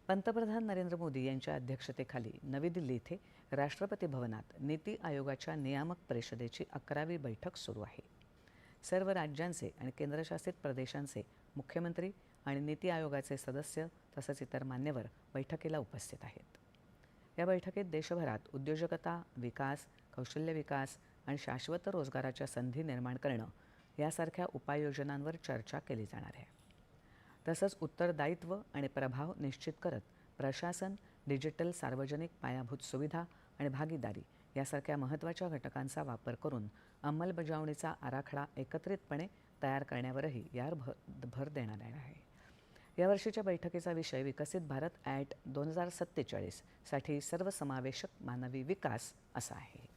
पंतप्रधान नरेंद्र मोदी यांच्या अध्यक्षतेखाली नवी दिल्ली येथे राष्ट्रपती भवनात नीती आयोगाच्या नियामक परिषदेची 11वी बैठक सुरू आहे. सर्व राज्यांचे आणि केंद्रशासित प्रदेशांचे मुख्यमंत्री आणि नीती आयोगाचे सदस्य तसंच इतर मान्यवर बैठकीला उपस्थित आहेत. या बैठकीत देशभरात उद्योजकता, विकास, कौशल्य विकास आणि शाश्वत रोजगाराच्या संधी निर्माण करणं यासारख्या उपाययोजनांवर चर्चा केली जाणार आहे. तसंच उत्तरदायित्व आणि प्रभाव निश्चित करत प्रशासन, डिजिटल सार्वजनिक पायाभूत सुविधा आणि भागीदारी यासारख्या महत्त्वाच्या घटकांचा वापर करून अंमलबजावणीचा आराखडा एकत्रितपणे तयार करण्यावरही यावर भर देण्यात येणार आहे. यावर्षीच्या बैठकीचा विषय विकसित भारत ॲट 2047 साठी सर्वसमावेशक मानवी विकास असा आहे.